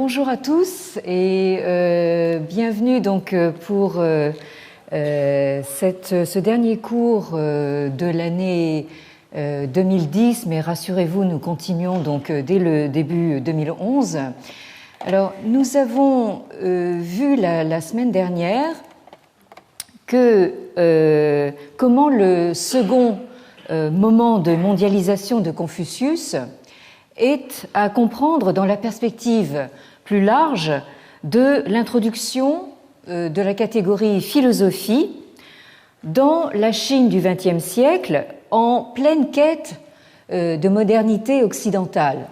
Bonjour à tous et bienvenue donc pour ce dernier cours de l'année 2010, mais rassurez-vous, nous continuons donc dès le début 2011. Alors, nous avons vu la semaine dernière que comment le second moment de mondialisation de Confucius est à comprendre dans la perspective plus large de l'introduction de la catégorie philosophie dans la Chine du XXe siècle en pleine quête de modernité occidentale.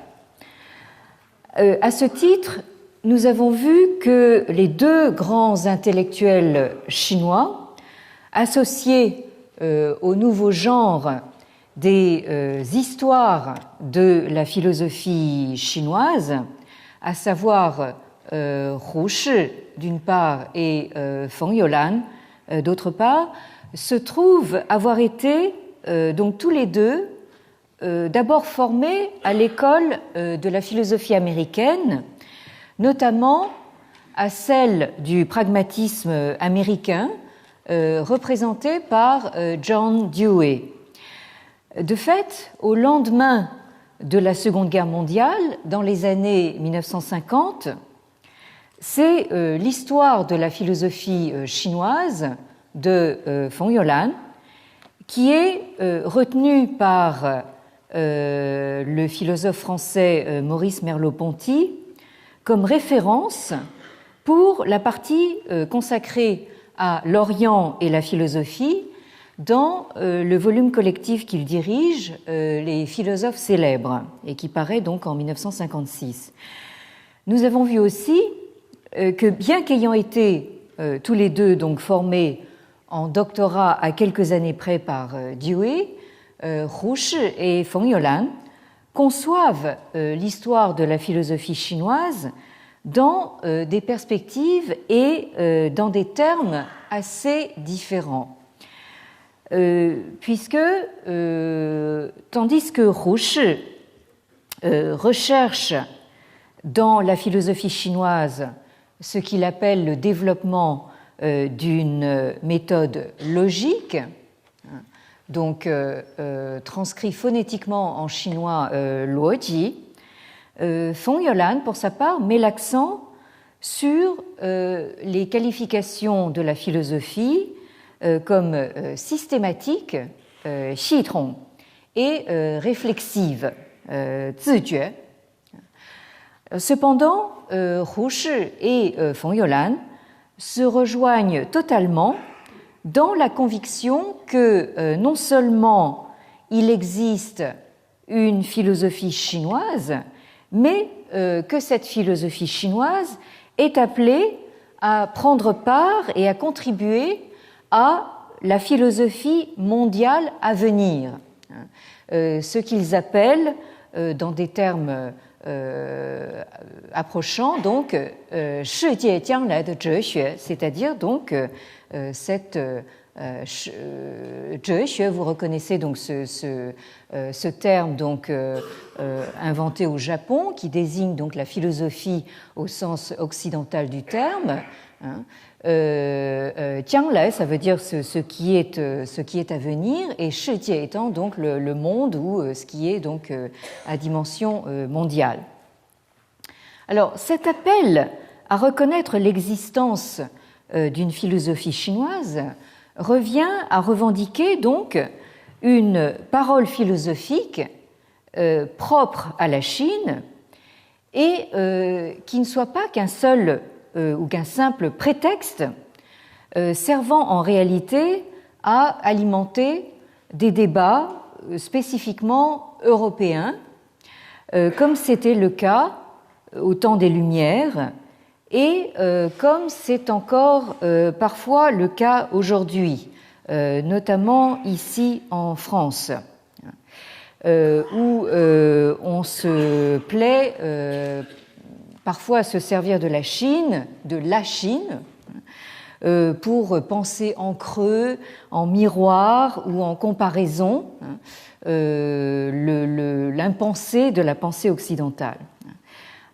À ce titre, nous avons vu que les deux grands intellectuels chinois, associés au nouveau genre des histoires de la philosophie chinoise, à savoir Hu Shi d'une part et Feng Youlan d'autre part, se trouvent avoir été donc tous les deux d'abord formés à l'école de la philosophie américaine, notamment à celle du pragmatisme américain représenté par John Dewey. De fait, au lendemain de la Seconde Guerre mondiale, dans les années 1950, c'est l'histoire de la philosophie chinoise de Feng Youlan qui est retenue par le philosophe français Maurice Merleau-Ponty comme référence pour la partie consacrée à l'Orient et la philosophie dans le volume collectif qu'il dirige, Les philosophes célèbres, et qui paraît donc en 1956. Nous avons vu aussi que bien qu'ayant été tous les deux donc formés en doctorat à quelques années près par Dewey, Hu Shi et Feng Youlan conçoivent l'histoire de la philosophie chinoise dans des perspectives et dans des termes assez différents. Puisque, tandis que Hu Shi recherche dans la philosophie chinoise ce qu'il appelle le développement d'une méthode logique, donc transcrit phonétiquement en chinois luoji, Feng Youlan, pour sa part, met l'accent sur les qualifications de la philosophie comme systématique, xitong, et réflexive, zijue. Cependant, Hu Shi et Feng Youlan se rejoignent totalement dans la conviction que non seulement il existe une philosophie chinoise, mais que cette philosophie chinoise est appelée à prendre part et à contribuer à la philosophie mondiale à venir, ce qu'ils appellent, dans des termes approchant donc 世界将来的哲学, c'est-à-dire donc cette 哲学, vous reconnaissez donc ce terme donc inventé au Japon qui désigne donc la philosophie au sens occidental du terme. Jianglai, ça veut dire ce qui est à venir, et 世界 étant donc le monde ou ce qui est donc à dimension mondiale. Alors, cet appel à reconnaître l'existence d'une philosophie chinoise revient à revendiquer donc une parole philosophique propre à la Chine et qui ne soit pas qu'un seul ou qu'un simple prétexte servant en réalité à alimenter des débats spécifiquement européens, comme c'était le cas au temps des Lumières et comme c'est encore parfois le cas aujourd'hui, notamment ici en France, où on se plaît parfois à se servir de la Chine, pour penser en creux, en miroir ou en comparaison l'impensé de la pensée occidentale.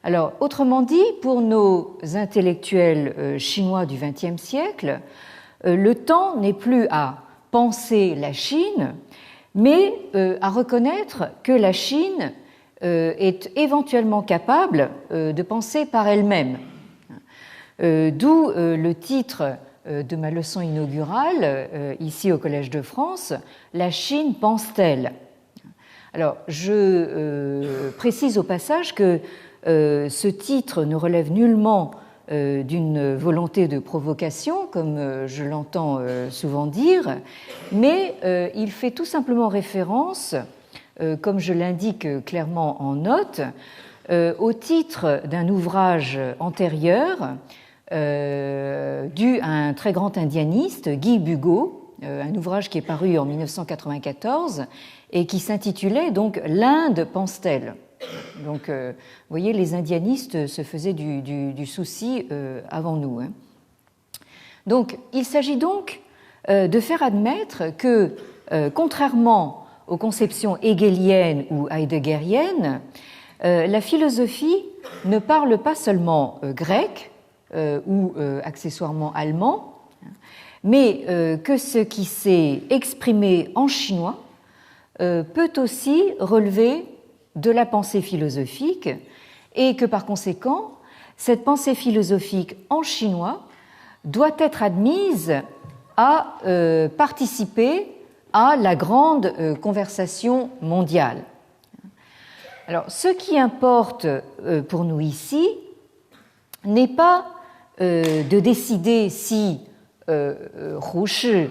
Alors, autrement dit, pour nos intellectuels chinois du XXe siècle, le temps n'est plus à penser la Chine, mais à reconnaître que la Chine est éventuellement capable de penser par elle-même. D'où le titre de ma leçon inaugurale, ici au Collège de France, « La Chine pense-t-elle ?» Alors, je précise au passage que ce titre ne relève nullement d'une volonté de provocation, comme je l'entends souvent dire, mais il fait tout simplement référence, comme je l'indique clairement en note, au titre d'un ouvrage antérieur dû à un très grand indianiste, Guy Bugeaud, un ouvrage qui est paru en 1994 et qui s'intitulait donc « L'Inde pense-t-elle ?» Donc, vous voyez, les indianistes se faisaient du souci avant nous. Hein. Donc, il s'agit donc de faire admettre que, contrairement aux conceptions hegeliennes ou heideggeriennes, la philosophie ne parle pas seulement grec ou accessoirement allemand, mais que ce qui s'est exprimé en chinois peut aussi relever de la pensée philosophique et que par conséquent, cette pensée philosophique en chinois doit être admise à participer à la grande conversation mondiale. Alors, ce qui importe pour nous ici n'est pas de décider si Hu Shi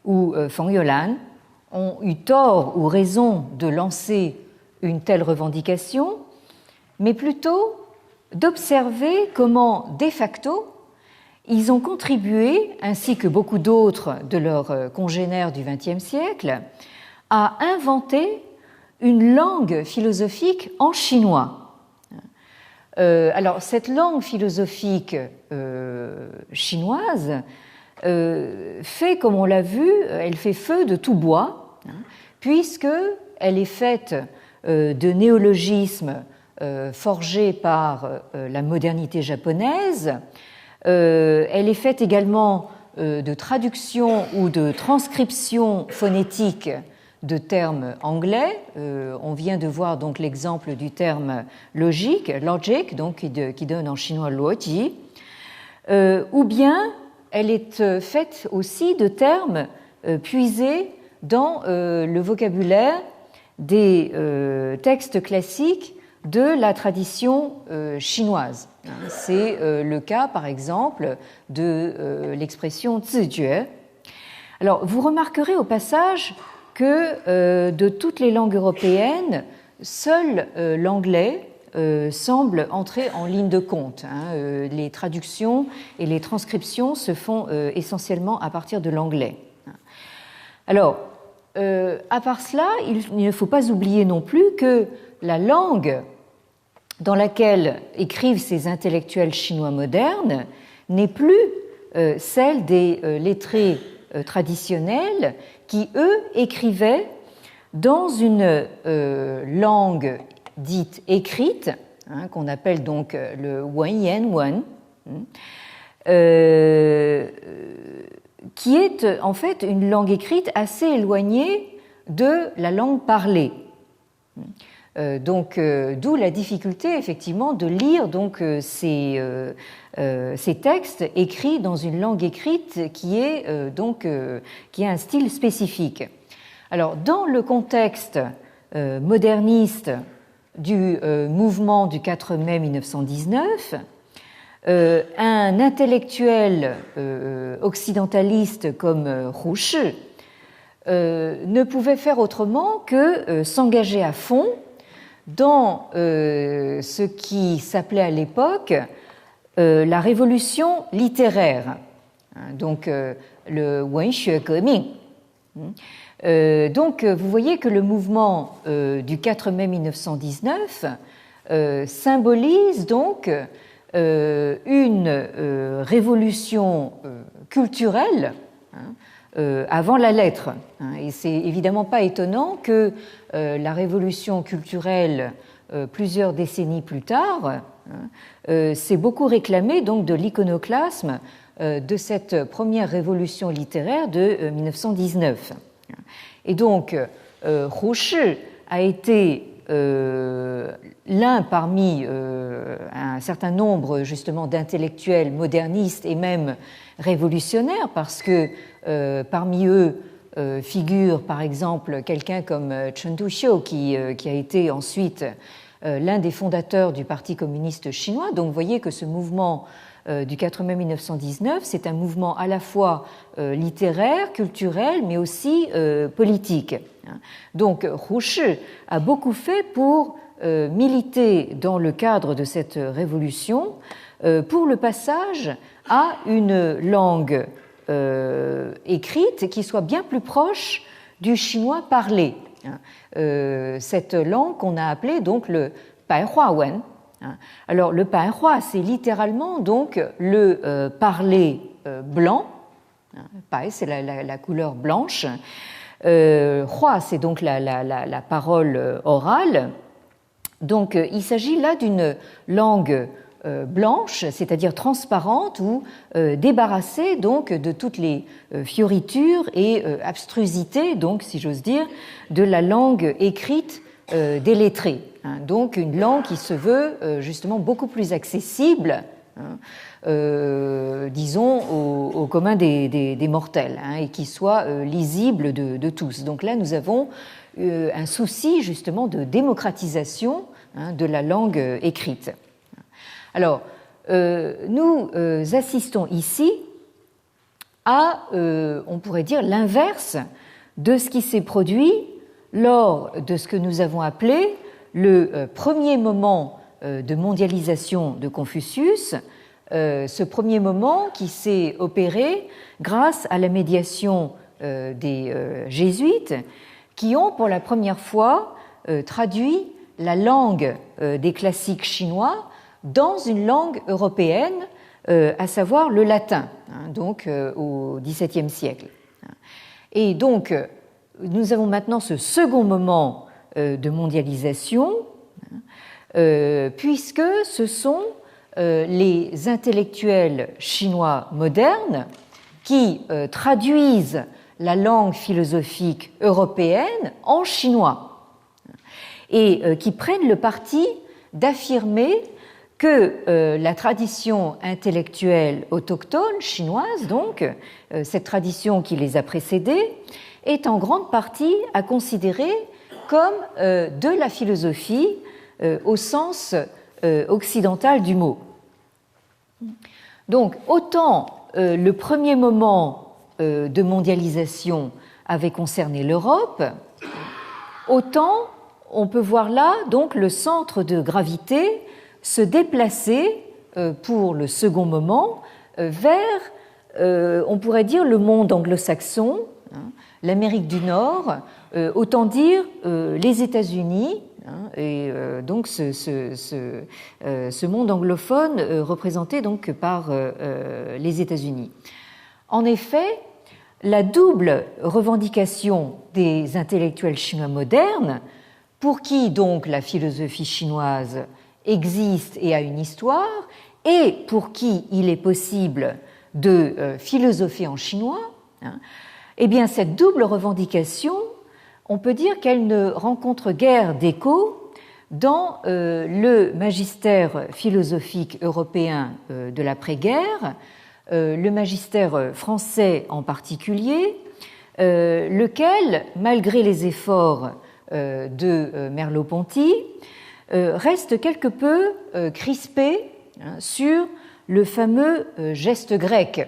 ou Feng Youlan ont eu tort ou raison de lancer une telle revendication, mais plutôt d'observer comment, de facto, ils ont contribué, ainsi que beaucoup d'autres de leurs congénères du XXe siècle, à inventer une langue philosophique en chinois. Alors, cette langue philosophique chinoise fait, comme on l'a vu, elle fait feu de tout bois, puisqu'elle est faite de néologismes forgés par la modernité japonaise. Elle est faite également de traductions ou de transcriptions phonétiques de termes anglais. On vient de voir donc l'exemple du terme logique, donc qui donne en chinois luoji, ou bien elle est faite aussi de termes puisés dans le vocabulaire des textes classiques de la tradition chinoise. C'est le cas, par exemple, de l'expression zijue. Alors, vous remarquerez au passage que de toutes les langues européennes, seul l'anglais semble entrer en ligne de compte. Les traductions et les transcriptions se font essentiellement à partir de l'anglais. Alors, à part cela, il ne faut pas oublier non plus que la langue dans laquelle écrivent ces intellectuels chinois modernes n'est plus celle des lettrés traditionnels qui, eux, écrivaient dans une langue dite écrite, qu'on appelle donc le Wenyan Wen, qui est en fait une langue écrite assez éloignée de la langue parlée. Donc, d'où la difficulté effectivement de lire donc ces textes écrits dans une langue écrite qui est qui a un style spécifique. Alors, dans le contexte moderniste du mouvement du 4 mai 1919, un intellectuel occidentaliste comme Hu Shi ne pouvait faire autrement que s'engager à fond dans ce qui s'appelait à l'époque la révolution littéraire, donc le Wenxue Geming. Donc, vous voyez que le mouvement du 4 mai 1919 symbolise donc une révolution culturelle avant la lettre. Et c'est évidemment pas étonnant que la révolution culturelle, plusieurs décennies plus tard, s'est beaucoup réclamé donc de l'iconoclasme de cette première révolution littéraire de 1919. Et donc, Hu Shi a été l'un parmi un certain nombre justement d'intellectuels modernistes et même révolutionnaires, parce que parmi eux figure par exemple quelqu'un comme Chen Duxiu qui a été ensuite l'un des fondateurs du Parti communiste chinois. Donc vous voyez que ce mouvement du 4 mai 1919, c'est un mouvement à la fois littéraire, culturel, mais aussi politique. Donc Hu Shi a beaucoup fait pour militer dans le cadre de cette révolution pour le passage à une langue écrite qui soit bien plus proche du chinois parlé. Cette langue qu'on a appelée donc le Baihua Wen. Alors le Baihua, c'est littéralement donc le parler blanc. Bai, c'est la couleur blanche. Hua, c'est donc la parole orale. Donc il s'agit là d'une langue blanche, c'est-à-dire transparente ou débarrassée donc de toutes les fioritures et abstrusités, donc si j'ose dire, de la langue écrite des lettrés. Donc une langue qui se veut justement beaucoup plus accessible, disons, au commun des mortels, et qui soit lisible de tous. Donc là, nous avons un souci justement de démocratisation de la langue écrite. Alors, nous assistons ici à, on pourrait dire, l'inverse de ce qui s'est produit lors de ce que nous avons appelé le premier moment de mondialisation de Confucius, ce premier moment qui s'est opéré grâce à la médiation des jésuites qui ont pour la première fois traduit la langue des classiques chinois dans une langue européenne, à savoir le latin, donc au XVIIe siècle. Et donc, nous avons maintenant ce second moment de mondialisation, puisque ce sont les intellectuels chinois modernes qui traduisent la langue philosophique européenne en chinois et qui prennent le parti d'affirmer que la tradition intellectuelle autochtone chinoise, donc cette tradition qui les a précédés, est en grande partie à considérer comme de la philosophie au sens occidental du mot. Donc, autant le premier moment de mondialisation avait concerné l'Europe, autant on peut voir là donc le centre de gravité se déplacer pour le second moment vers, on pourrait dire, le monde anglo-saxon, l'Amérique du Nord, autant dire les États-Unis, et donc ce monde anglophone représenté donc par les États-Unis. En effet, la double revendication des intellectuels chinois modernes, pour qui donc la philosophie chinoise existe et a une histoire, et pour qui il est possible de philosopher en chinois, eh bien cette double revendication, on peut dire qu'elle ne rencontre guère d'écho dans le magistère philosophique européen de l'après-guerre, le magistère français en particulier, lequel, malgré les efforts de Merleau-Ponty, reste quelque peu crispé sur le fameux geste grec,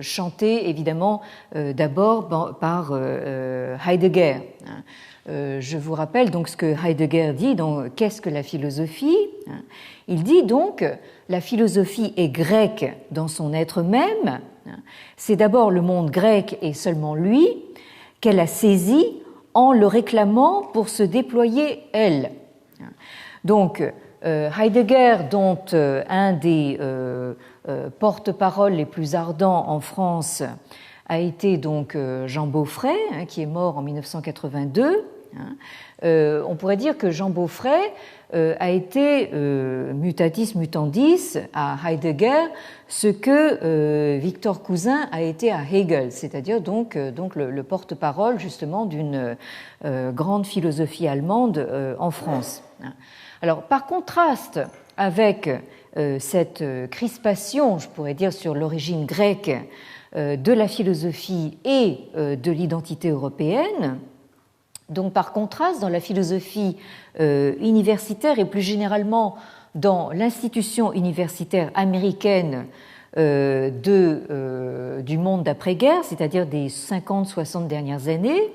chanté évidemment d'abord par Heidegger. Je vous rappelle donc ce que Heidegger dit dans Qu'est-ce que la philosophie ? Il dit donc la philosophie est grecque dans son être même. C'est d'abord le monde grec et seulement lui qu'elle a saisi en le réclamant pour se déployer elle. Donc Heidegger, dont un des porte-parole les plus ardents en France a été donc Jean Beaufray, qui est mort en 1982, On pourrait dire que Jean Beaufray a été mutatis mutandis à Heidegger ce que Victor Cousin a été à Hegel, c'est-à-dire donc le porte-parole justement d'une grande philosophie allemande en France. Alors, par contraste avec cette crispation, je pourrais dire, sur l'origine grecque de la philosophie et de l'identité européenne, donc par contraste dans la philosophie universitaire et plus généralement dans l'institution universitaire américaine du monde d'après-guerre, c'est-à-dire des 50-60 dernières années,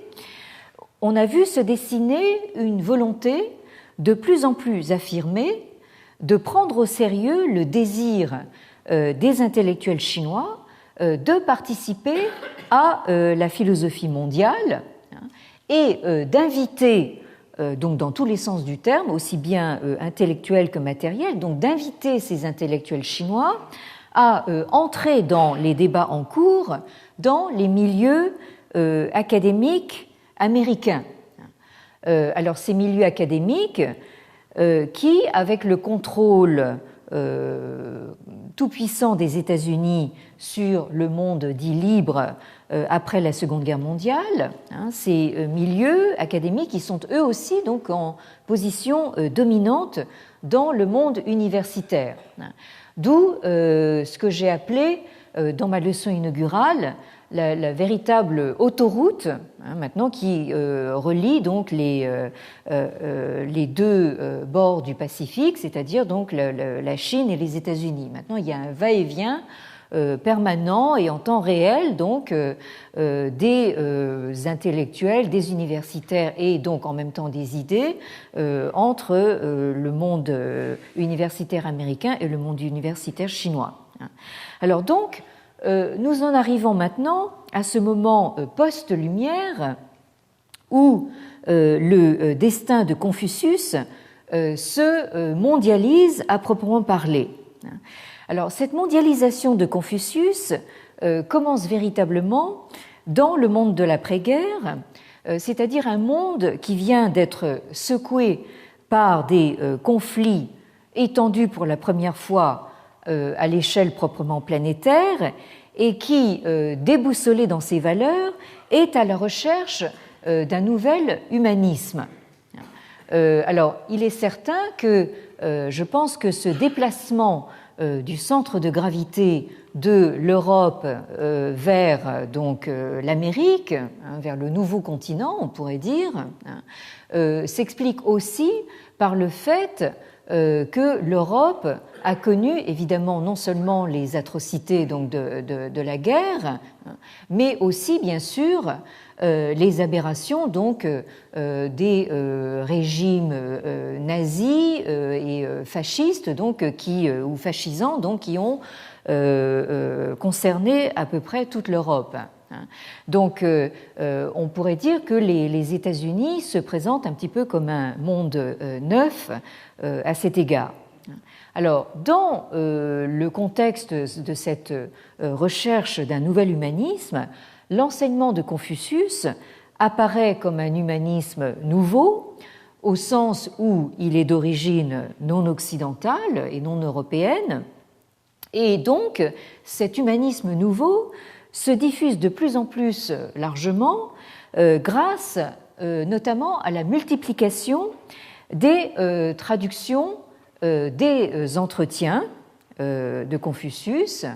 on a vu se dessiner une volonté de plus en plus affirmée de prendre au sérieux le désir des intellectuels chinois de participer à la philosophie mondiale et d'inviter, donc dans tous les sens du terme, aussi bien intellectuel que matériel, donc d'inviter ces intellectuels chinois à entrer dans les débats en cours dans les milieux académiques américains. Alors ces milieux académiques qui, avec le contrôle tout-puissant des États-Unis sur le monde dit libre après la Seconde Guerre mondiale, ces milieux académiques qui sont eux aussi donc en position dominante dans le monde universitaire. D'où ce que j'ai appelé dans ma leçon inaugurale la véritable autoroute maintenant qui relie donc les deux bords du Pacifique, c'est-à-dire donc la Chine et les États-Unis. Maintenant, il y a un va-et-vient permanent et en temps réel donc des intellectuels, des universitaires et donc en même temps des idées entre le monde universitaire américain et le monde universitaire chinois. Alors donc, nous en arrivons maintenant à ce moment post-Lumière où le destin de Confucius se mondialise à proprement parler. Alors, cette mondialisation de Confucius commence véritablement dans le monde de l'après-guerre, c'est-à-dire un monde qui vient d'être secoué par des conflits étendus pour la première fois à l'échelle proprement planétaire et qui, déboussolé dans ses valeurs, est à la recherche d'un nouvel humanisme. Alors, il est certain que je pense que ce déplacement du centre de gravité de l'Europe vers donc l'Amérique, vers le nouveau continent, on pourrait dire, s'explique aussi par le fait que l'Europe a connu évidemment non seulement les atrocités donc de la guerre, mais aussi bien sûr les aberrations donc des régimes nazis et fascistes donc ou fascisants donc qui ont concerné à peu près toute l'Europe. Donc, on pourrait dire que les États-Unis se présentent un petit peu comme un monde neuf à cet égard. Alors, dans le contexte de cette recherche d'un nouvel humanisme, l'enseignement de Confucius apparaît comme un humanisme nouveau, au sens où il est d'origine non occidentale et non européenne, et donc cet humanisme nouveau se diffuse de plus en plus largement grâce notamment à la multiplication des traductions des entretiens de Confucius,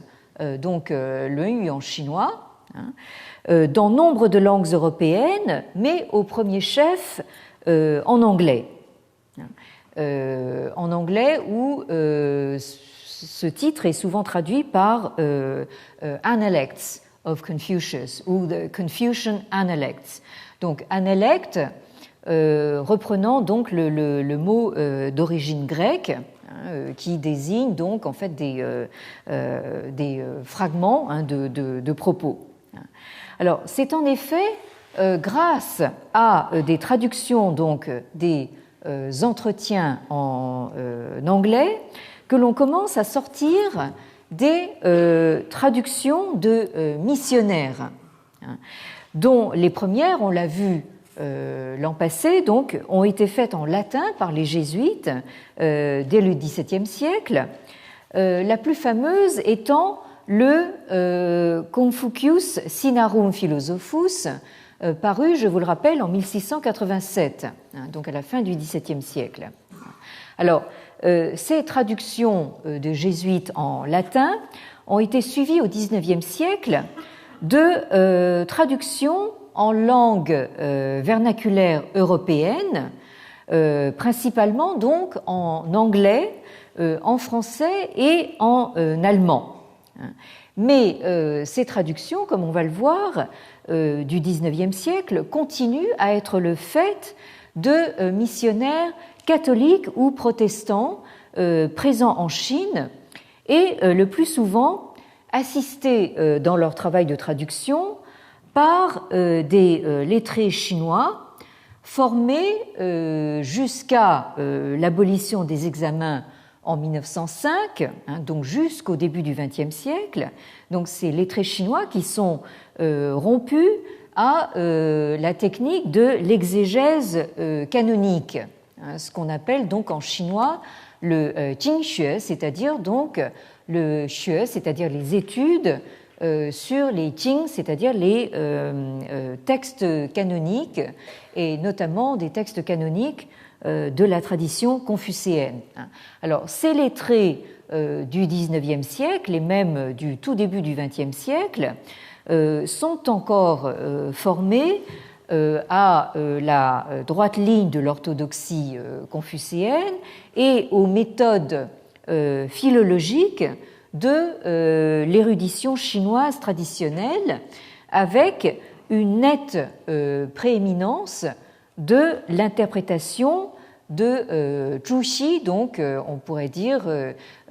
donc le en chinois, dans nombre de langues européennes, mais au premier chef en anglais. En anglais où ce titre est souvent traduit par Analects of Confucius ou The Confucian Analects. Donc Analect, reprenant donc le mot d'origine grecque qui désigne donc en fait des fragments de propos. Alors c'est en effet grâce à des traductions donc des entretiens en anglais que l'on commence à sortir des traductions de missionnaires, dont les premières, on l'a vu l'an passé, donc, ont été faites en latin par les jésuites dès le XVIIe siècle, la plus fameuse étant le Confucius Sinarum Philosophus, paru, je vous le rappelle, en 1687, donc à la fin du XVIIe siècle. Alors, ces traductions de jésuites en latin ont été suivies au XIXe siècle de traductions en langue vernaculaire européenne, principalement donc en anglais, en français et en allemand. Mais ces traductions, comme on va le voir, du XIXe siècle, continuent à être le fait de missionnaires catholiques ou protestants présents en Chine et le plus souvent assistés dans leur travail de traduction par des lettrés chinois formés jusqu'à l'abolition des examens en 1905, donc jusqu'au début du XXe siècle. Donc ces lettrés chinois qui sont rompus à la technique de l'exégèse canonique, ce qu'on appelle donc en chinois le Jingxue, c'est-à-dire donc le xue, c'est-à-dire les études sur les Jing, c'est-à-dire les textes canoniques, et notamment des textes canoniques de la tradition confucéenne. Alors, ces lettrés du XIXe siècle et même du tout début du XXe siècle sont encore formés à la droite ligne de l'orthodoxie confucéenne et aux méthodes philologiques de l'érudition chinoise traditionnelle, avec une nette prééminence de l'interprétation de Zhu Xi, donc on pourrait dire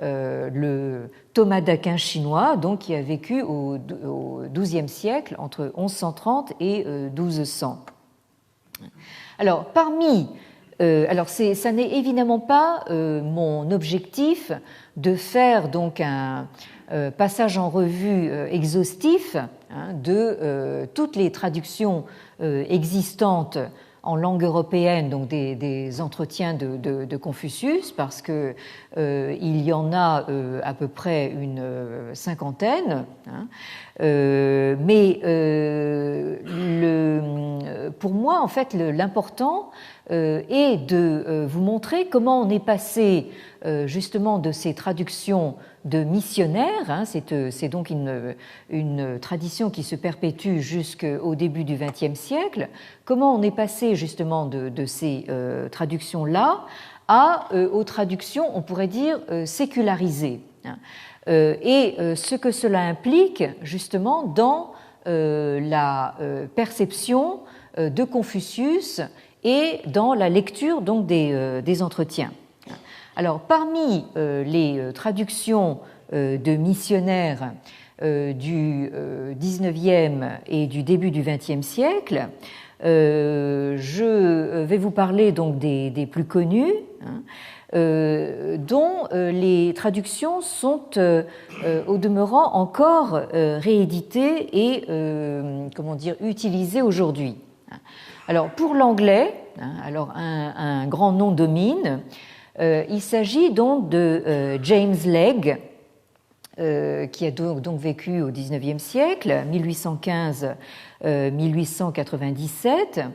le Thomas d'Aquin chinois, donc qui a vécu au XIIe siècle, entre 1130 et 1200. Alors, ça n'est évidemment pas mon objectif de faire donc un passage en revue exhaustif de toutes les traductions existantes en langue européenne, donc des entretiens de Confucius, parce que il y en a à peu près une cinquantaine. Mais pour moi, en fait, l'important est de vous montrer comment on est passé justement de ces traductions de missionnaires, c'est donc une tradition qui se perpétue jusqu'au début du XXe siècle, comment on est passé justement de ces traductions-là aux traductions, on pourrait dire, sécularisées, et ce que cela implique justement dans la perception de Confucius et dans la lecture donc des entretiens. Alors, parmi les traductions de missionnaires du XIXe et du début du XXe siècle, je vais vous parler donc des plus connus, dont les traductions sont au demeurant encore rééditées et utilisées aujourd'hui. Alors, pour l'anglais, alors un grand nom domine. Il s'agit donc de James Legge, qui a donc vécu au XIXe siècle, 1815-1897.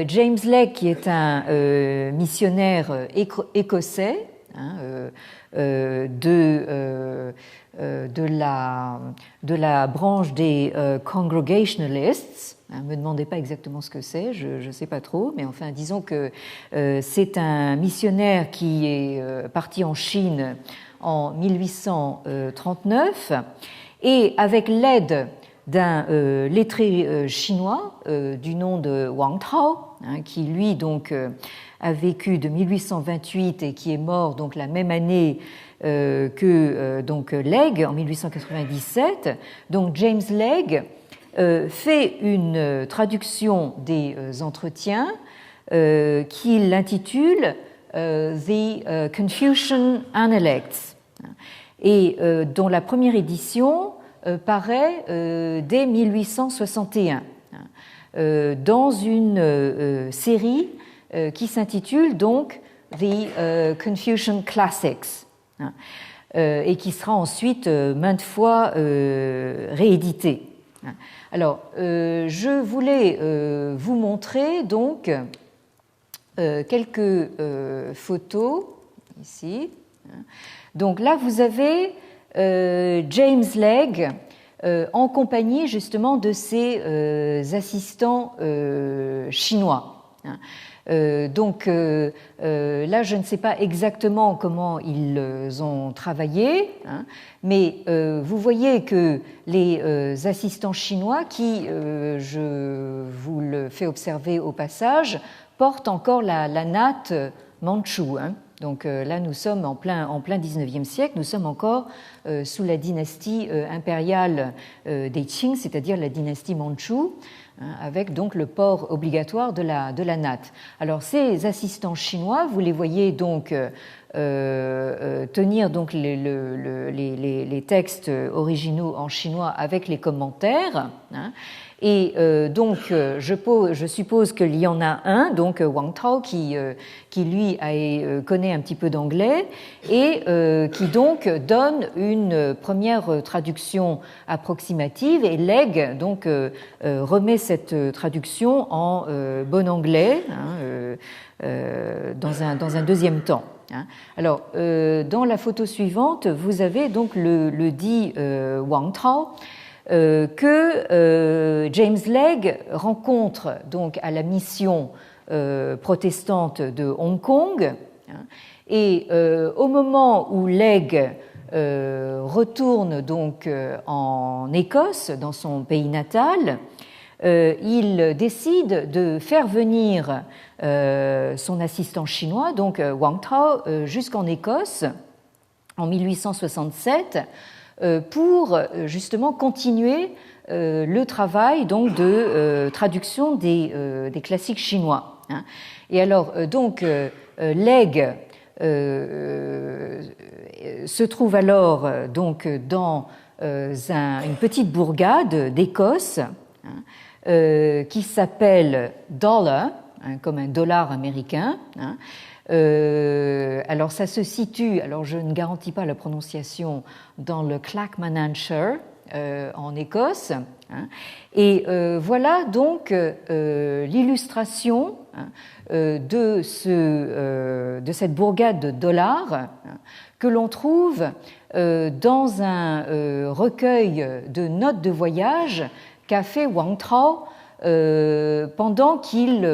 James Legge, qui est un missionnaire écossais de la branche des Congregationalists. Ne me demandez pas exactement ce que c'est, je ne sais pas trop, mais enfin disons que c'est un missionnaire qui est parti en Chine en 1839 et avec l'aide d'un lettré chinois du nom de Wang Tao, qui lui donc a vécu de 1828 et qui est mort donc la même année que donc Legge en 1897. Donc James Legge fait une traduction des entretiens qu'il intitule The Confucian Analects et dont la première édition paraît dès 1861. dans une série qui s'intitule donc The Confucian Classics, hein, et qui sera ensuite maintes fois rééditée. Alors, je voulais vous montrer donc quelques photos ici. Donc là, vous avez James Legge en compagnie justement de ses assistants chinois. Donc là, je ne sais pas exactement comment ils ont travaillé, hein, mais vous voyez que les assistants chinois, qui, je vous le fais observer au passage, portent encore la natte mandchoue. Hein. Donc là, nous sommes en plein XIXe siècle, nous sommes encore sous la dynastie impériale des Qing, c'est-à-dire la dynastie mandchoue, avec donc le port obligatoire de la natte. Alors ces assistants chinois, vous les voyez donc tenir donc les textes originaux en chinois avec les commentaires, hein. Et donc, je suppose qu'il y en a un, donc Wang Tao, qui lui connaît un petit peu d'anglais et qui donc donne une première traduction approximative, et Legge donc remet cette traduction en bon anglais, hein, dans un deuxième temps. Hein. Alors, dans la photo suivante, vous avez donc le dit Wang Tao, que James Legge rencontre donc à la mission protestante de Hong Kong, hein, et au moment où Legge retourne donc en Écosse, dans son pays natal, il décide de faire venir son assistant chinois, donc Wang Tao, jusqu'en Écosse en 1867, pour justement continuer le travail donc de traduction des classiques chinois. Hein. Et alors donc Legge se trouve alors donc dans une petite bourgade d'Écosse, hein, qui s'appelle Dollar, hein, comme un dollar américain. Hein. Alors ça se situe, alors je ne garantis pas la prononciation, dans le Clackmannanshire en Écosse, hein, et voilà donc l'illustration, hein, de cette bourgade de Dollar, hein, que l'on trouve dans un recueil de notes de voyage qu'a fait Wang Tao pendant qu'il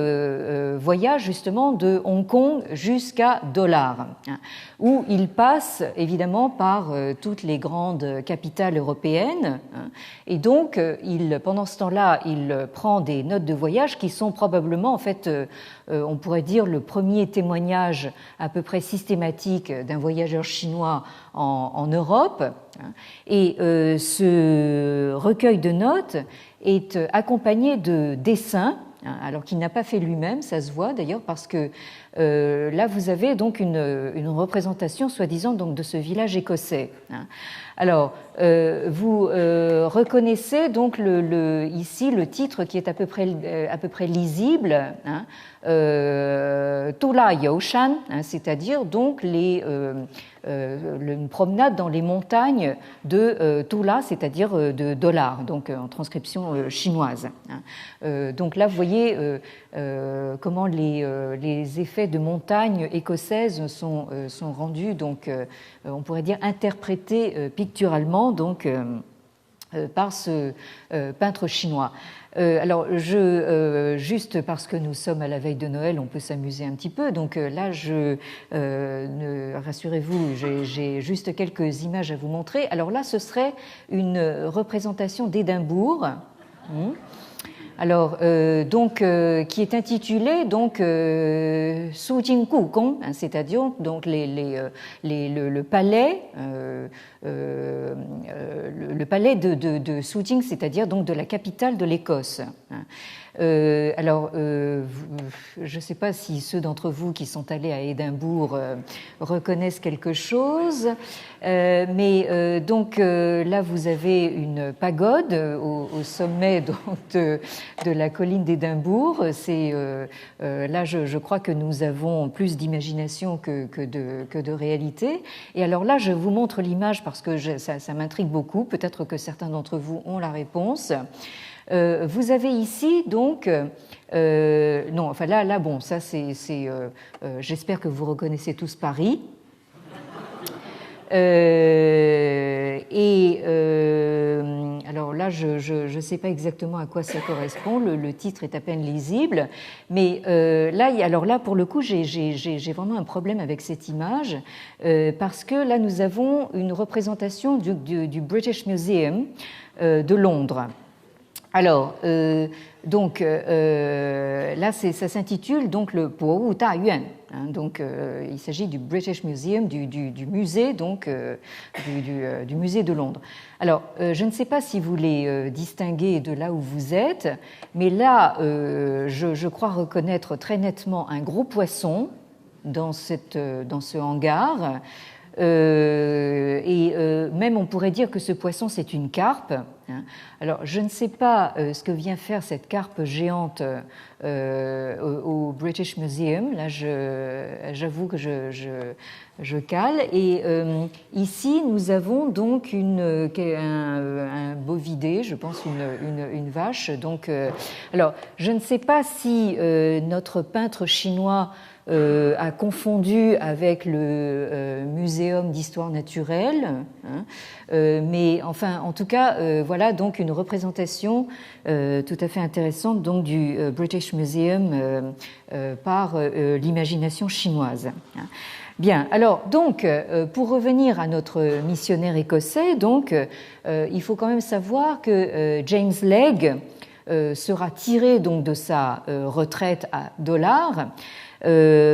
voyage justement de Hong Kong jusqu'à Dollar, hein, où il passe évidemment par toutes les grandes capitales européennes, hein, et donc pendant ce temps-là, il prend des notes de voyage qui sont probablement, en fait, on pourrait dire, le premier témoignage à peu près systématique d'un voyageur chinois en Europe, hein, et ce recueil de notes est accompagné de dessins, hein, alors qu'il n'a pas fait lui-même, ça se voit d'ailleurs, parce que là vous avez donc une représentation soi-disant donc de ce village écossais. Hein. Alors vous reconnaissez donc ici le titre qui est à peu près lisible, hein, Tula Yaoshan, hein, c'est-à-dire donc une promenade dans les montagnes de Tula, c'est-à-dire de Dollar, donc en transcription chinoise. Hein. Donc là, vous voyez comment les effets de montagne écossaise sont rendus, donc on pourrait dire interprétés picturalement, donc par ce peintre chinois. Alors, juste parce que nous sommes à la veille de Noël, on peut s'amuser un petit peu. Donc là, rassurez-vous, j'ai juste quelques images à vous montrer. Alors là, ce serait une représentation d'Édimbourg. Alors, donc, qui est intitulé donc Su Jing Gu Gong, hein, c'est-à-dire donc le palais, le palais de Su Jing, c'est-à-dire donc de la capitale de l'Écosse. Hein. Je ne sais pas si ceux d'entre vous qui sont allés à Édimbourg reconnaissent quelque chose, donc là vous avez une pagode au sommet donc, de la colline d'Édimbourg. Là, je crois que nous avons plus d'imagination que de réalité. Et alors là, je vous montre l'image parce que ça m'intrigue beaucoup. Peut-être que certains d'entre vous ont la réponse. Vous avez ici donc non, enfin là bon, ça c'est j'espère que vous reconnaissez tous Paris. Alors là, je ne sais pas exactement à quoi ça correspond. Le titre est à peine lisible, mais alors là, pour le coup, j'ai vraiment un problème avec cette image parce que là, nous avons une représentation du British Museum de Londres. Alors, donc là, ça s'intitule donc le Bowu Da Yuan. Donc, il s'agit du British Museum, du musée, donc du musée de Londres. Alors, je ne sais pas si vous les distinguez de là où vous êtes, mais là, je crois reconnaître très nettement un gros poisson dans ce hangar. Même on pourrait dire que ce poisson c'est une carpe. Alors je ne sais pas ce que vient faire cette carpe géante au British Museum. Là j'avoue que je cale. Et ici nous avons donc un bovidé, je pense une vache. Donc alors je ne sais pas si notre peintre chinois a confondu avec le Muséum d'histoire naturelle, mais enfin, en tout cas, voilà donc une représentation tout à fait intéressante donc du British Museum par l'imagination chinoise. Bien, alors donc pour revenir à notre missionnaire écossais, donc il faut quand même savoir que James Legge sera tiré donc de sa retraite à Dollard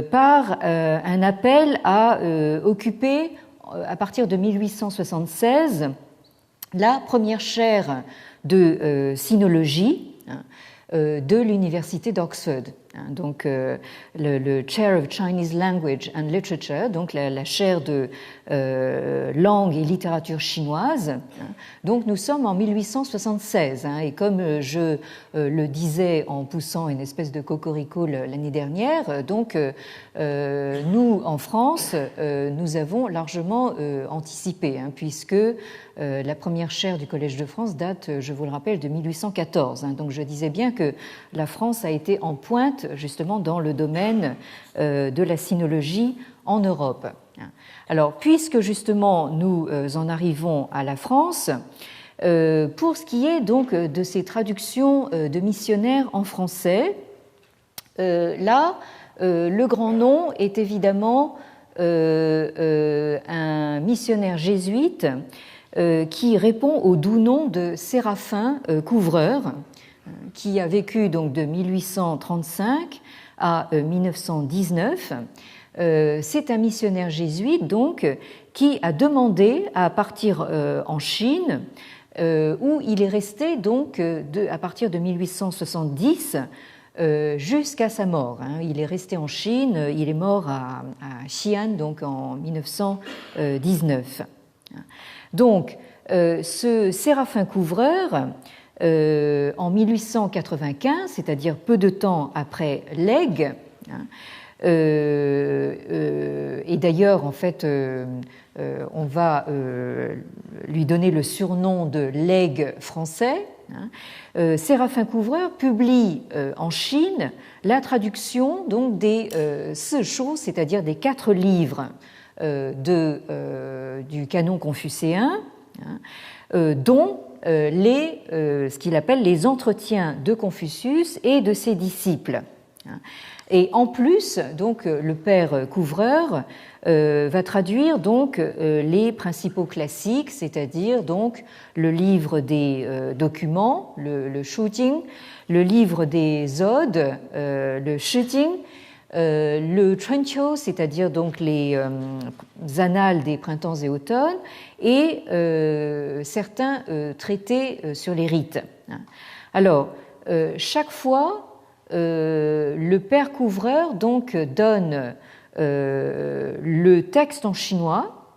par un appel à occuper, à partir de 1876, la première chaire de sinologie de l'université d'Oxford. Donc le Chair of Chinese Language and Literature, donc la chaire de langue et littérature chinoise. Donc nous sommes en 1876 et comme je le disais en poussant une espèce de cocorico l'année dernière, donc nous en France nous avons largement anticipé puisque la première chaire du Collège de France date, je vous le rappelle, de 1814. Donc je disais bien que la France a été en pointe justement dans le domaine de la sinologie en Europe. Alors, puisque justement nous en arrivons à la France, pour ce qui est donc de ces traductions de missionnaires en français, là, le grand nom est évidemment un missionnaire jésuite qui répond au doux nom de Séraphin Couvreur, qui a vécu donc de 1835 à 1919. C'est un missionnaire jésuite donc qui a demandé à partir en Chine, où il est resté donc à partir de 1870 jusqu'à sa mort. Il est resté en Chine, il est mort à Xi'an donc en 1919. Donc ce Séraphin Couvreur, en 1895, c'est-à-dire peu de temps après Legge, et d'ailleurs en fait on va lui donner le surnom de Legge français, Séraphin Couvreur publie en Chine la traduction donc des Sishou, c'est-à-dire des 4 livres du canon confucéen, dont ce qu'il appelle les entretiens de Confucius et de ses disciples. Et en plus, donc, le père Couvreur va traduire donc les principaux classiques, c'est-à-dire donc le livre des documents, le Shujing, le livre des odes, le Shijing, le Trenqiu, c'est-à-dire donc les annales des printemps et automnes, et certains traités sur les rites. Alors, chaque fois, le père couvreur donc donne le texte en chinois,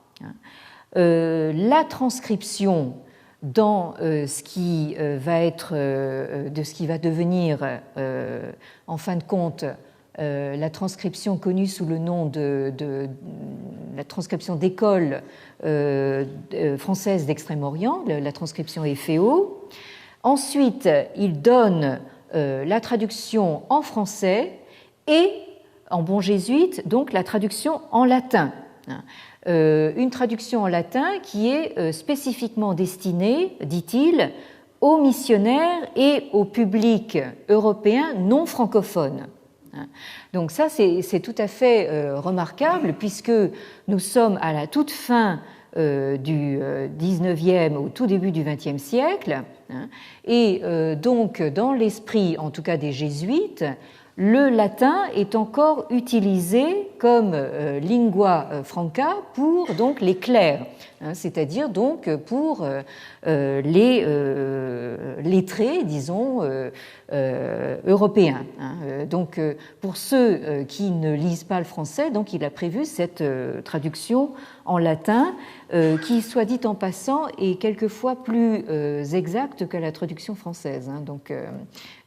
la transcription dans ce qui va être, de ce qui va devenir, en fin de compte, la transcription connue sous le nom de la transcription d'école française d'Extrême-Orient, la transcription EFEO. Ensuite, il donne la traduction en français et, en bon jésuite, donc la traduction en latin. Une traduction en latin qui est spécifiquement destinée, dit-il, aux missionnaires et au public européen non francophone. Donc ça, c'est tout à fait remarquable puisque nous sommes à la toute fin du 19e au tout début du 20e siècle et donc dans l'esprit, en tout cas des jésuites, le latin est encore utilisé comme lingua franca pour donc les clercs, c'est-à-dire donc pour les lettrés, disons, européens. Donc pour ceux qui ne lisent pas le français, donc il a prévu cette traduction en latin qui, soit dit en passant, est quelquefois plus exacte que la traduction française. Donc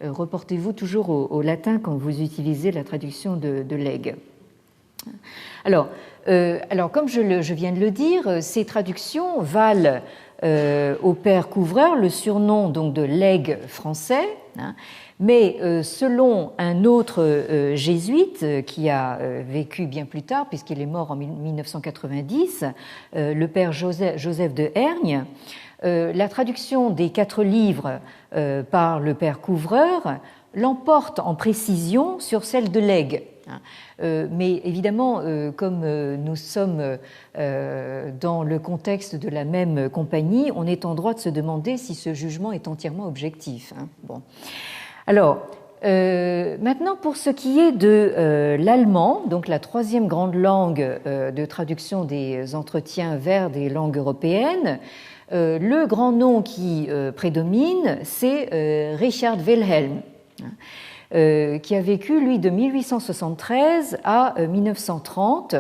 reportez-vous toujours au latin quand vous utilisez la traduction de Legge. Alors comme je viens de le dire, ces traductions valent au père couvreur le surnom donc de legs français, mais selon un autre jésuite qui a vécu bien plus tard, puisqu'il est mort en 1990, le père Joseph de Hergne, la traduction des 4 livres par le père couvreur l'emporte en précision sur celle de Legge. Mais évidemment, comme nous sommes dans le contexte de la même compagnie, on est en droit de se demander si ce jugement est entièrement objectif. Bon. Alors, maintenant, pour ce qui est de l'allemand, donc la 3e grande langue de traduction des entretiens vers des langues européennes, le grand nom qui prédomine, c'est Richard Wilhelm, qui a vécu, lui, de 1873 à 1930,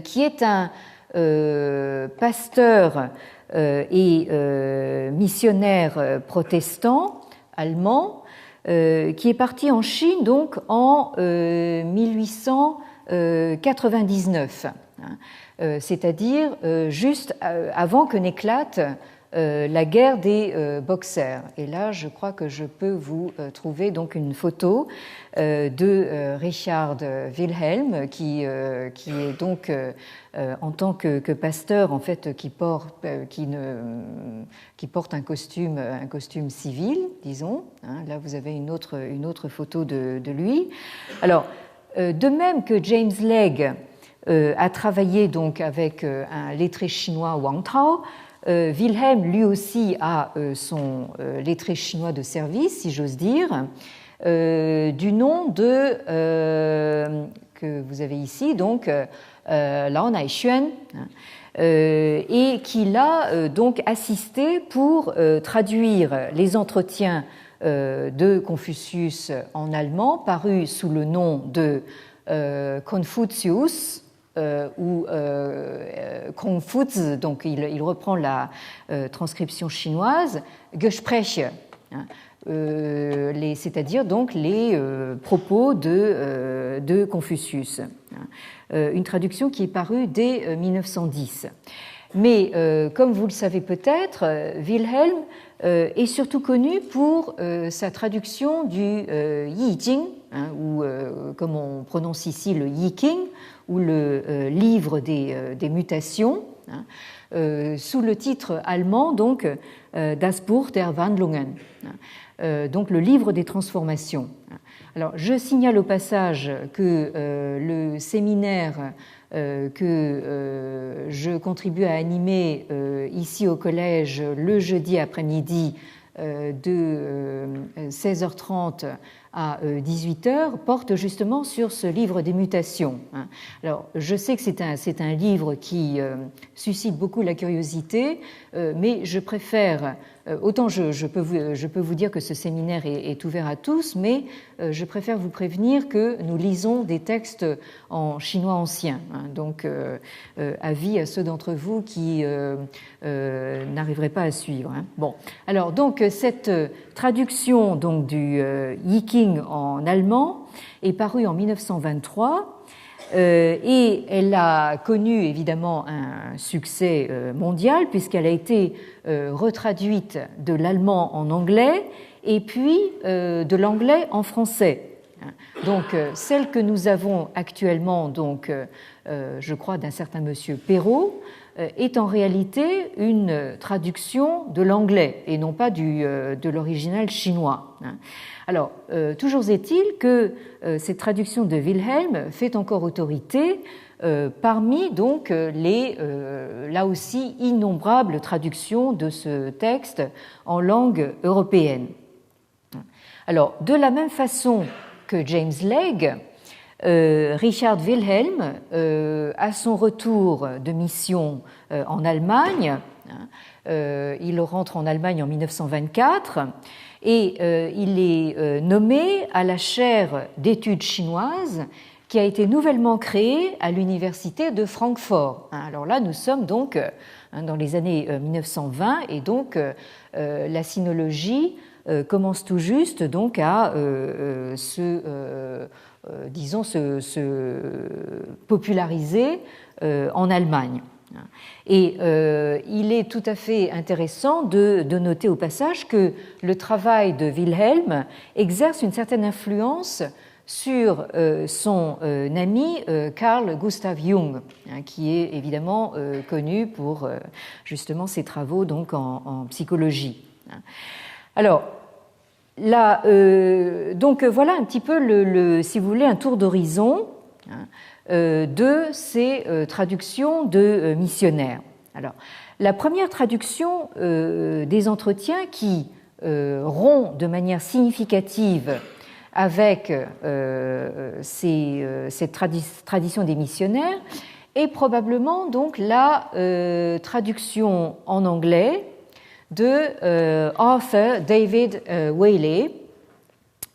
qui est un pasteur et missionnaire protestant allemand, qui est parti en Chine donc en 1899, c'est-à-dire juste avant que n'éclate la guerre des Boxers. Et là, je crois que je peux vous trouver donc une photo de Richard Wilhelm, qui est donc en tant que pasteur, en fait, qui porte un costume civil, disons. Là, vous avez une autre photo de lui. Alors, de même que James Legge a travaillé donc avec un lettré chinois, Wang Tao, Wilhelm, lui aussi, a son lettré chinois de service, si j'ose dire, du nom de que vous avez ici, donc Lao Naixuan, et qui l'a donc assisté pour traduire les entretiens de Confucius en allemand, parus sous le nom de Confucius, ou Konfuz, donc il reprend la transcription chinoise, Gespräche, c'est-à-dire donc les propos de Confucius, une traduction qui est parue dès 1910. Mais comme vous le savez peut-être, Wilhelm est surtout connu pour sa traduction du Yi Jing, ou comme on prononce ici le Yi King, ou le livre des mutations, sous le titre allemand donc Das Buch der Wandlungen, donc le livre des transformations. Alors, je signale au passage que le séminaire que je contribue à animer ici au collège le jeudi après-midi de 16h30 à 18h porte justement sur ce livre des mutations. Alors, je sais que c'est un livre qui suscite beaucoup la curiosité, mais je préfère, autant je peux vous dire que ce séminaire est ouvert à tous, mais je préfère vous prévenir que nous lisons des textes en chinois ancien. Donc, avis à ceux d'entre vous qui n'arriveraient pas à suivre. Bon, alors donc cette traduction donc du Yiking en allemand est parue en 1923. Et elle a connu évidemment un succès mondial puisqu'elle a été retraduite de l'allemand en anglais et puis de l'anglais en français. Donc celle que nous avons actuellement, donc, je crois d'un certain monsieur Perrault, est en réalité une traduction de l'anglais et non pas de l'original chinois. Alors, toujours est-il que cette traduction de Wilhelm fait encore autorité parmi donc les, là aussi, innombrables traductions de ce texte en langue européenne. Alors, de la même façon que James Legge, Richard Wilhelm, à son retour de mission en Allemagne, il rentre en Allemagne en 1924, et il est nommé à la chaire d'études chinoises qui a été nouvellement créée à l'université de Francfort. Alors là, nous sommes donc dans les années 1920 et donc la sinologie commence tout juste donc à se populariser en Allemagne. Et il est tout à fait intéressant de noter au passage que le travail de Wilhelm exerce une certaine influence sur son ami Carl Gustav Jung, qui est évidemment connu pour justement ses travaux donc en psychologie. Alors, là, donc voilà un petit peu si vous voulez, un tour d'horizon de ces traductions de missionnaires. Alors, la première traduction des entretiens qui rompt de manière significative avec cette tradition des missionnaires est probablement donc la traduction en anglais de Arthur David Waley,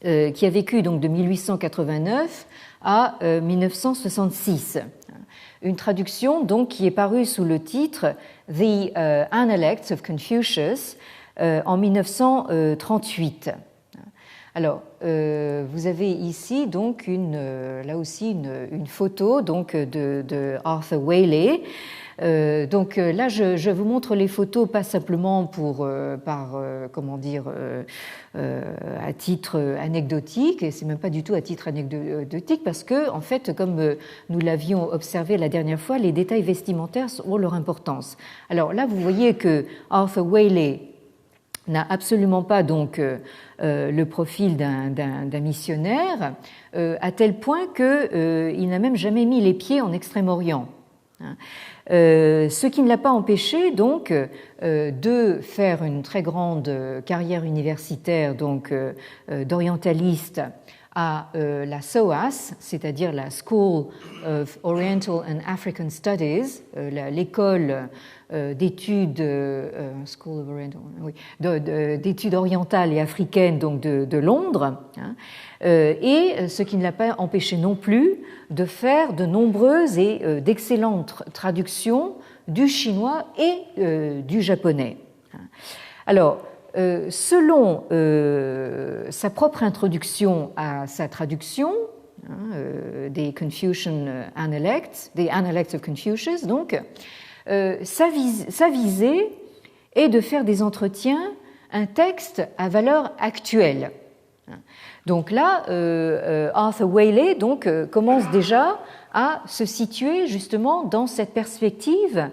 qui a vécu donc de 1889 à 1966. Une traduction donc qui est parue sous le titre The Analects of Confucius en 1938. Alors, vous avez ici donc là aussi une photo donc de Arthur Waley. Donc là, je vous montre les photos pas simplement à titre anecdotique, et c'est même pas du tout à titre anecdotique parce que en fait, comme nous l'avions observé la dernière fois, les détails vestimentaires ont leur importance. Alors là, vous voyez que Arthur Waley n'a absolument pas donc le profil d'un missionnaire, à tel point qu'il n'a même jamais mis les pieds en Extrême-Orient. Ce qui ne l'a pas empêché donc de faire une très grande carrière universitaire donc d'orientaliste à la SOAS, c'est-à-dire la School of Oriental and African Studies, l'école d'études School of Oriental, oui, d'études orientales et africaines donc de Londres, et ce qui ne l'a pas empêché non plus de faire de nombreuses et d'excellentes traductions du chinois et du japonais. Alors, selon sa propre introduction à sa traduction des Confucian Analects, des Analects of Confucius, donc, sa visée est de faire des entretiens un texte à valeur actuelle. Donc là, Arthur Waley donc, commence déjà à se situer justement dans cette perspective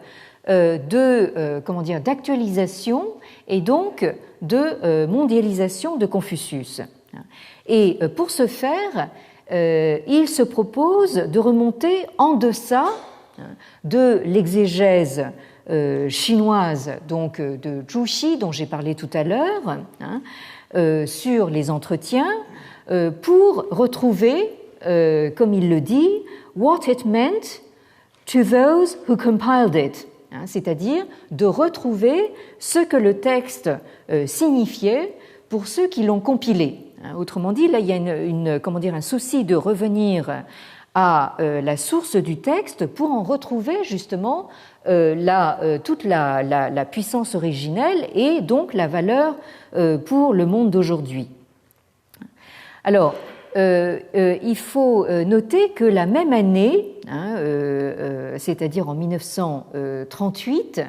d'actualisation et donc de mondialisation de Confucius. Et pour ce faire, il se propose de remonter en deçà de l'exégèse chinoise donc de Zhu Xi dont j'ai parlé tout à l'heure, sur les entretiens, pour retrouver, comme il le dit, what it meant to those who compiled it, c'est-à-dire de retrouver ce que le texte signifiait pour ceux qui l'ont compilé. Autrement dit, là, il y a un souci de revenir à la source du texte pour en retrouver justement toute la puissance originelle et donc la valeur pour le monde d'aujourd'hui. Alors, il faut noter que la même année, c'est-à-dire en 1938,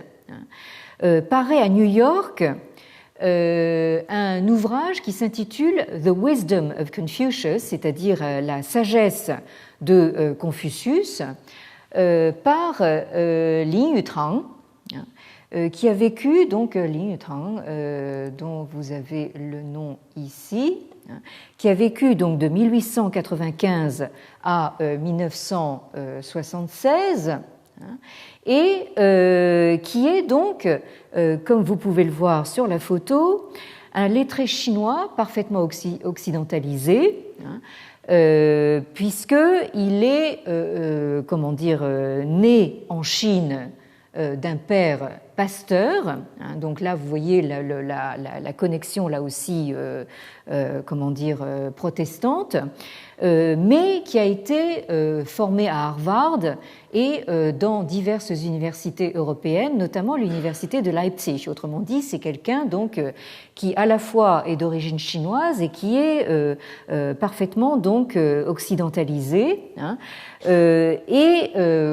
paraît à New York un ouvrage qui s'intitule The Wisdom of Confucius, c'est-à-dire la sagesse de Confucius, par Lin Yutang, qui a vécu, donc Lin Yutang, dont vous avez le nom ici, qui a vécu donc de 1895 à 1976, et qui est donc, comme vous pouvez le voir sur la photo, un lettré chinois parfaitement occidentalisé, puisqu'il est, né en Chine d'un père pasteur. Donc là, vous voyez la connexion là aussi, protestante, mais qui a été formé à Harvard et dans diverses universités européennes, notamment l'université de Leipzig. Autrement dit, c'est quelqu'un donc qui à la fois est d'origine chinoise et qui est parfaitement donc occidentalisé, et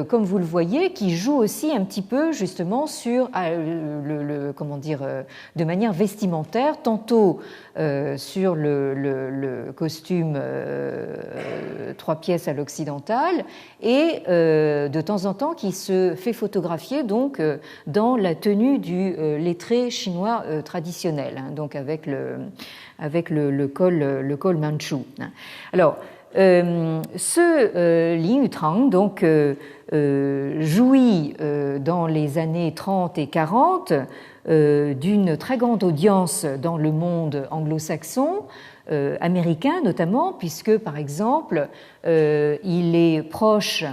comme vous le voyez, qui joue aussi un petit peu justement sur de manière vestimentaire, tantôt sur le costume 3 pièces à l'occidentale et de temps en temps qui se fait photographier donc dans la tenue du lettré chinois traditionnel, donc avec le col mandchou. Alors, ce Lin Yutang donc jouit dans les années 30 et 40 d'une très grande audience dans le monde anglo-saxon, américain notamment, puisque par exemple il est proche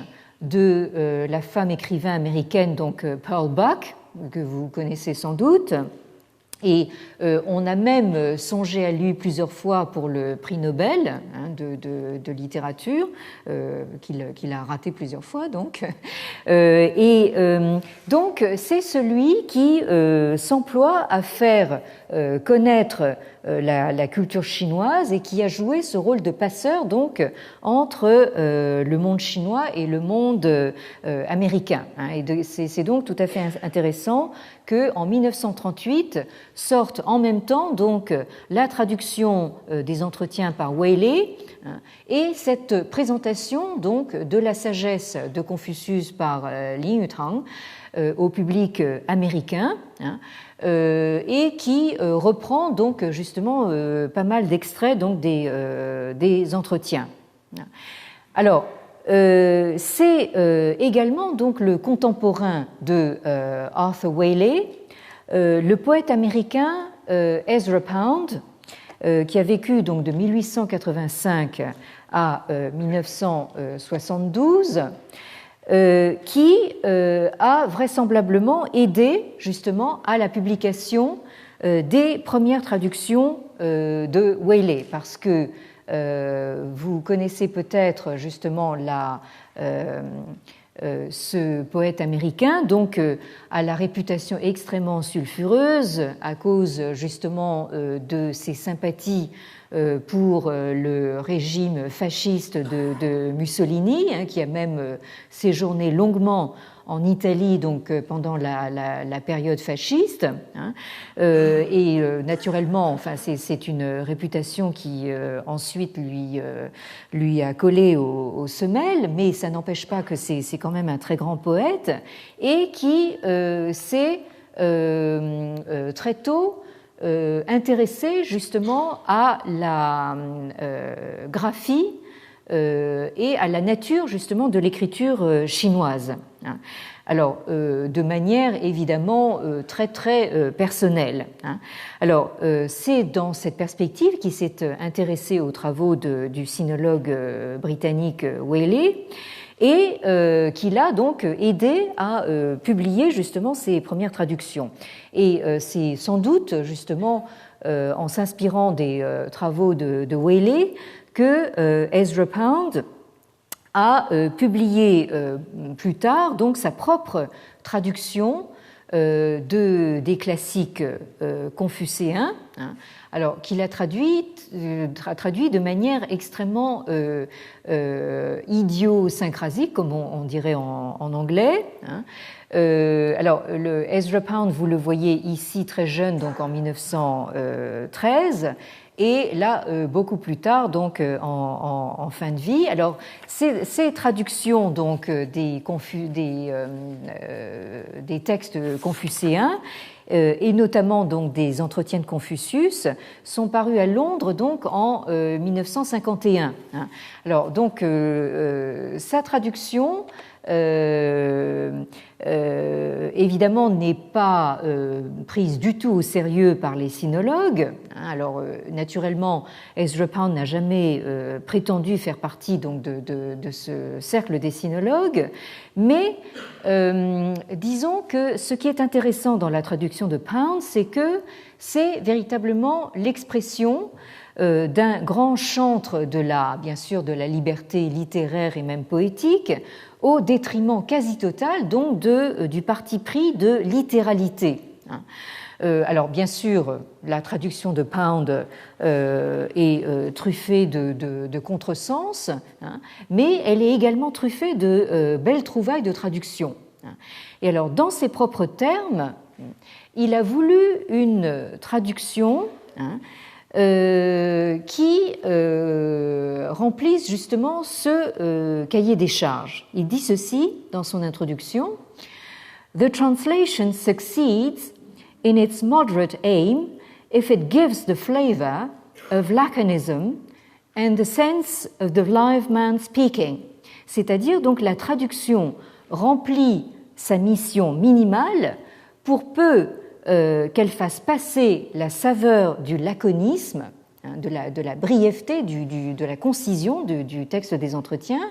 de la femme écrivain américaine donc Pearl Buck, que vous connaissez sans doute. Et on a même songé à lui plusieurs fois pour le prix Nobel de littérature, qu'il a raté plusieurs fois donc. Donc c'est celui qui s'emploie à faire connaître la culture chinoise et qui a joué ce rôle de passeur donc entre le monde chinois et le monde américain. Et c'est donc tout à fait intéressant qu'en 1938 sorte en même temps donc la traduction des entretiens par Waley et cette présentation donc de la sagesse de Confucius par Lin Yutang au public américain, et qui reprend donc justement pas mal d'extraits donc des entretiens. Alors, c'est également donc le contemporain de Arthur Waley, le poète américain Ezra Pound, qui a vécu donc de 1885 à 1972, qui a vraisemblablement aidé justement à la publication des premières traductions de Waley, parce que vous connaissez peut-être justement ce poète américain, donc a la réputation extrêmement sulfureuse à cause justement de ses sympathies pour le régime fasciste de Mussolini, qui a même séjourné longuement en Italie donc pendant la période fasciste, et naturellement, enfin c'est une réputation qui ensuite lui a collé aux semelles, mais ça n'empêche pas que c'est quand même un très grand poète et qui s'est très tôt intéressé justement à la graphie et à la nature justement de l'écriture chinoise. Alors, de manière évidemment très très personnelle. Alors, c'est dans cette perspective qu'il s'est intéressé aux travaux du sinologue britannique Whaley et qui l'a donc aidé à publier justement ses premières traductions. Et c'est sans doute justement en s'inspirant des travaux de Whaley que Ezra Pound a publié plus tard donc sa propre traduction des classiques confucéens, alors qu'il a traduit de manière extrêmement idiosyncrasique, comme on dirait en anglais. Alors, le Ezra Pound, vous le voyez ici très jeune, donc en 1913. Et là, beaucoup plus tard, donc en fin de vie. Alors, ces traductions donc des textes confucéens et notamment donc des entretiens de Confucius sont parus à Londres donc en 1951. Alors donc sa traduction évidemment n'est pas prise du tout au sérieux par les sinologues. Alors naturellement, Ezra Pound n'a jamais prétendu faire partie donc de ce cercle des sinologues, mais disons que ce qui est intéressant dans la traduction de Pound, c'est que c'est véritablement l'expression d'un grand chantre bien sûr de la liberté littéraire et même poétique, au détriment quasi total donc du parti pris de littéralité. Alors bien sûr, la traduction de Pound est truffée de contresens, mais elle est également truffée de belles trouvailles de traduction. Et alors, dans ses propres termes, il a voulu une traduction qui remplissent justement ce cahier des charges. Il dit ceci dans son introduction: The translation succeeds in its moderate aim if it gives the flavor of laconism and the sense of the live man speaking. C'est-à-dire donc la traduction remplit sa mission minimale pour peu qu'elle fasse passer la saveur du laconisme, de la brièveté, de la concision du texte des entretiens,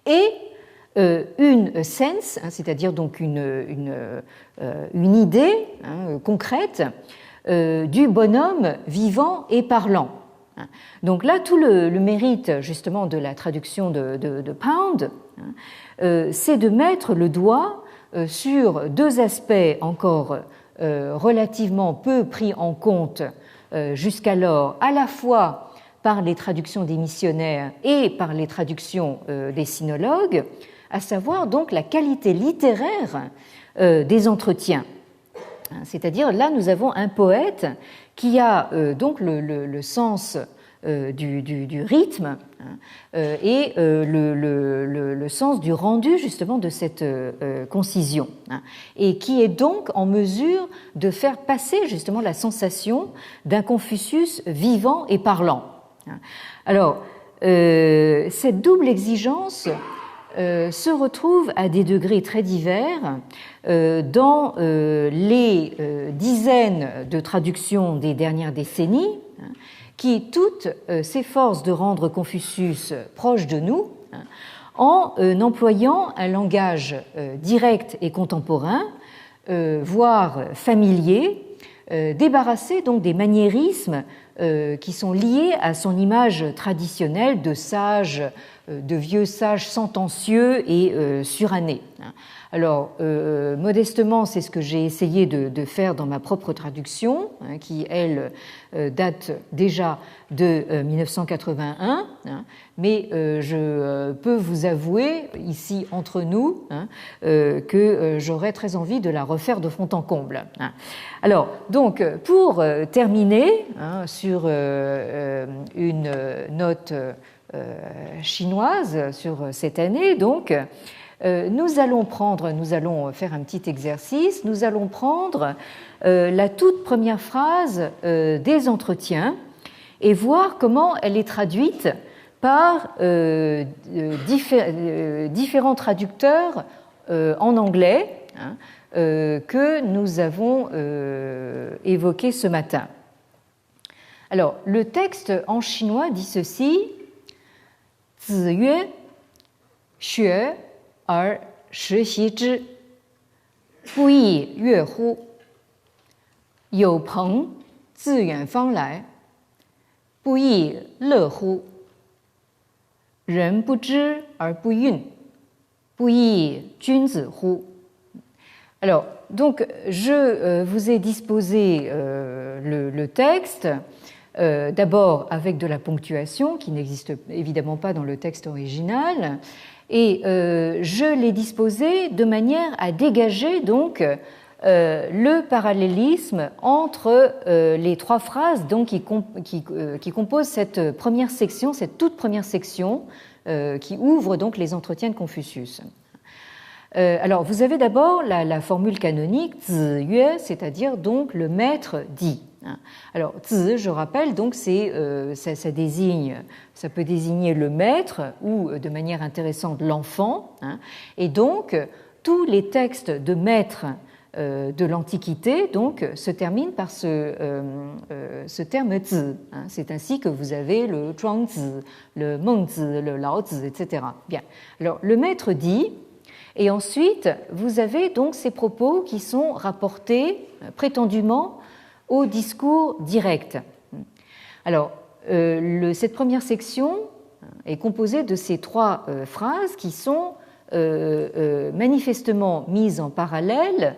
et une sense, c'est-à-dire donc une idée concrète du bonhomme vivant et parlant. Donc là, tout le mérite justement de la traduction de Pound, c'est de mettre le doigt sur deux aspects encore relativement peu pris en compte jusqu'alors, à la fois par les traductions des missionnaires et par les traductions des sinologues, à savoir donc la qualité littéraire des entretiens. C'est-à-dire, là, nous avons un poète qui a donc le sens du rythme et le sens du rendu justement de cette concision, et qui est donc en mesure de faire passer justement la sensation d'un Confucius vivant et parlant. Alors, cette double exigence se retrouve à des degrés très divers dans les dizaines de traductions des dernières décennies, qui toutes s'efforcent de rendre Confucius proche de nous en employant un langage direct et contemporain, voire familier, débarrassé donc des maniérismes qui sont liés à son image traditionnelle de sage, de vieux sage sentencieux et suranné. Alors, modestement, c'est ce que j'ai essayé de faire dans ma propre traduction, qui, elle, date déjà de 1981, mais je peux vous avouer, ici entre nous, que j'aurais très envie de la refaire de fond en comble. Alors, donc, pour terminer sur une note chinoise sur cette année, donc, nous allons faire un petit exercice, nous allons prendre la toute première phrase des entretiens et voir comment elle est traduite par différents traducteurs en anglais que nous avons évoqués ce matin. Alors, le texte en chinois dit ceci: 子曰，学而时习之，不亦说乎？有朋自远方来，不亦乐乎？人不知而不愠，不亦君子乎？ Alors, donc, je vous ai disposé le texte, d'abord avec de la ponctuation, qui n'existe évidemment pas dans le texte original, et je l'ai disposé de manière à dégager donc le parallélisme entre les trois phrases donc, qui composent cette première section, cette toute première section qui ouvre donc les entretiens de Confucius. Alors, vous avez d'abord la formule canonique zi yue, c'est-à-dire donc le maître dit. Alors, zi, je rappelle, donc ça désigne, ça peut désigner le maître ou, de manière intéressante, l'enfant. Et donc, tous les textes de maître de l'Antiquité donc se terminent par ce terme zi. C'est ainsi que vous avez le Zhuangzi, le Mengzi, le Laozi, etc. Bien. Alors, le maître dit. Et ensuite, vous avez donc ces propos qui sont rapportés prétendument au discours direct. Alors, cette première section est composée de ces trois phrases qui sont manifestement mises en parallèle,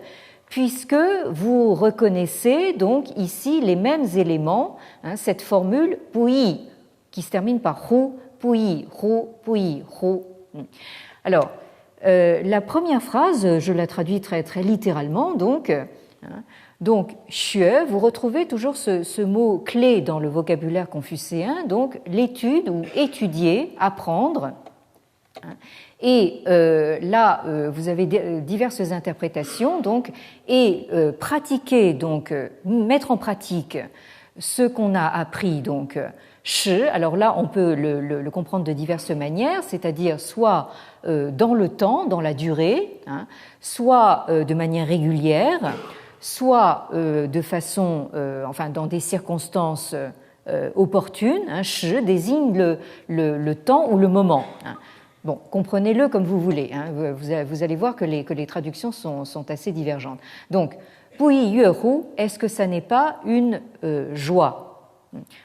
puisque vous reconnaissez donc ici les mêmes éléments, cette formule pui qui se termine par hu, pui, hu, pui, hu. Alors, la première phrase, je la traduis très, très littéralement, donc, xue, vous retrouvez toujours ce mot clé dans le vocabulaire confucéen, donc l'étude ou étudier, apprendre. Et là, vous avez diverses interprétations, donc, et pratiquer, donc, mettre en pratique ce qu'on a appris, donc, shi, alors là, on peut le comprendre de diverses manières, c'est-à-dire soit dans le temps, dans la durée, soit de manière régulière, soit de façon, enfin, dans des circonstances opportunes. Shi désigne le temps ou le moment. Bon, comprenez-le comme vous voulez. Vous allez voir que les traductions sont assez divergentes. Donc, pui yue hu, est-ce que ça n'est pas une joie?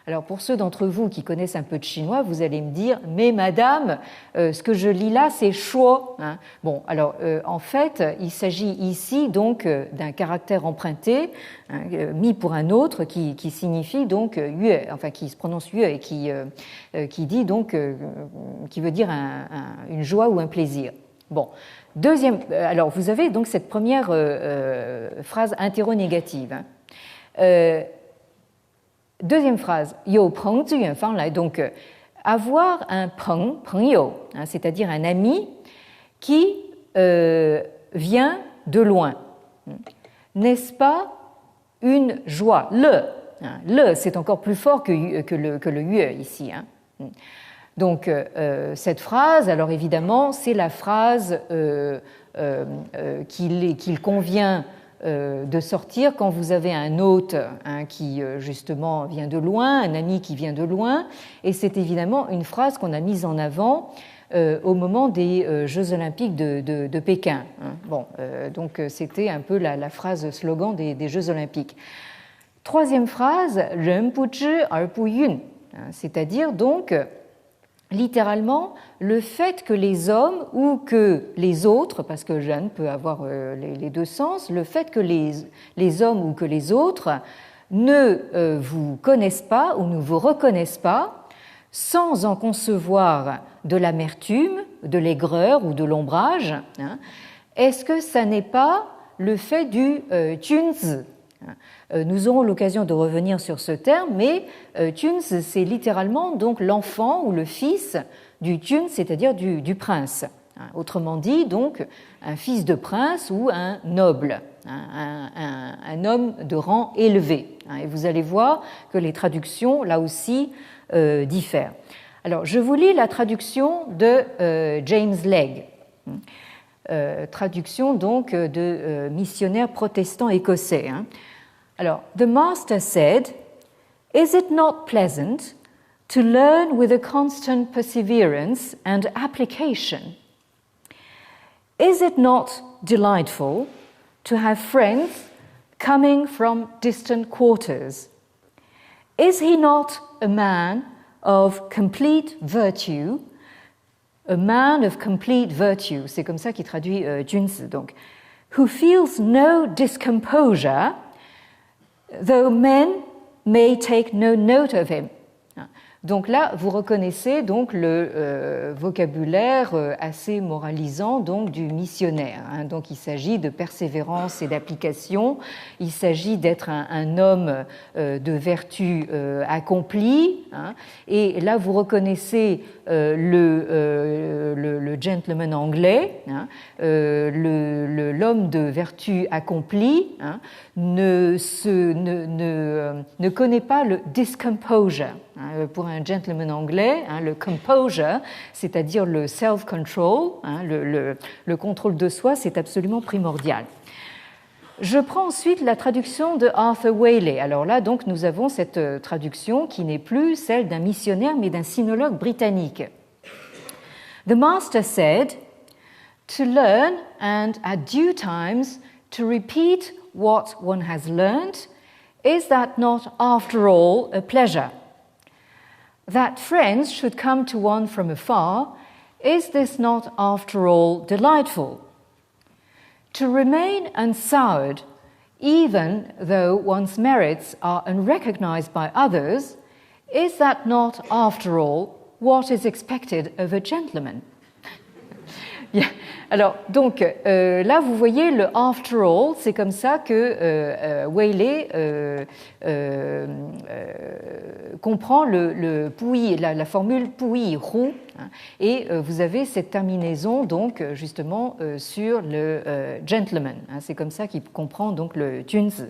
Alors pour ceux d'entre vous qui connaissent un peu de chinois, vous allez me dire « mais madame, ce que je lis là, c'est shuo ». Bon, alors en fait, il s'agit ici donc d'un caractère emprunté mis pour un autre qui signifie donc yue, enfin qui se prononce yue et qui dit donc qui veut dire une joie ou un plaisir. Bon, deuxième, alors vous avez donc cette première phrase interronégative. Deuxième phrase, you peng zi yuan fang lai, donc avoir un peng, pengyou, c'est-à-dire un ami qui vient de loin. N'est-ce pas une joie? Le, c'est encore plus fort que le yue ici. Donc cette phrase, alors évidemment, c'est la phrase qu'il convient de sortir quand vous avez un hôte qui justement vient de loin, un ami qui vient de loin, et c'est évidemment une phrase qu'on a mise en avant au moment des Jeux Olympiques de Pékin. Bon, donc c'était un peu la phrase slogan des Jeux Olympiques. Troisième phrase, 人不知而不愠, c'est-à-dire donc littéralement le fait que les hommes ou que les autres, parce que jeune peut avoir les deux sens, le fait que les hommes ou que les autres ne vous connaissent pas ou ne vous reconnaissent pas sans en concevoir de l'amertume, de l'aigreur ou de l'ombrage, est-ce que ça n'est pas le fait du junzi? Nous aurons l'occasion de revenir sur ce terme, mais junzi, c'est littéralement donc l'enfant ou le fils du jun, c'est-à-dire du prince. Autrement dit, donc, un fils de prince ou un noble, un homme de rang élevé. Et vous allez voir que les traductions, là aussi, diffèrent. Alors, je vous lis la traduction de James Legge, traduction donc de missionnaire protestant écossais. Alors, the master said, "Is it not pleasant to learn with a constant perseverance and application? Is it not delightful to have friends coming from distant quarters? Is he not a man of complete virtue?" A man of complete virtue, c'est comme ça qu'il traduit Junzi, donc. "Who feels no discomposure, though men may take no note of him." Donc là, vous reconnaissez donc le vocabulaire assez moralisant donc du missionnaire. Donc il s'agit de persévérance et d'application. Il s'agit d'être un homme de vertu accomplie. Et là, vous reconnaissez le gentleman anglais, l'homme de vertu accomplie, ne connaît pas le discomposure. Pour un gentleman anglais, le composure, c'est-à-dire le self-control, le contrôle de soi, c'est absolument primordial. Je prends ensuite la traduction de Arthur Waley. Alors là, donc, nous avons cette traduction qui n'est plus celle d'un missionnaire, mais d'un sinologue britannique. The master said, "To learn and at due times to repeat what one has learned, is that not after all a pleasure? That friends should come to one from afar, is this not after all delightful? To remain unsoured, even though one's merits are unrecognized by others, is that not after all what is expected of a gentleman?" Bien. Alors, donc, là, vous voyez le after all, c'est comme ça que Waley comprend le Puyi, la formule Puyi-Ru, et vous avez cette terminaison, donc, justement, sur le gentleman. C'est comme ça qu'il comprend, donc, le Junzi.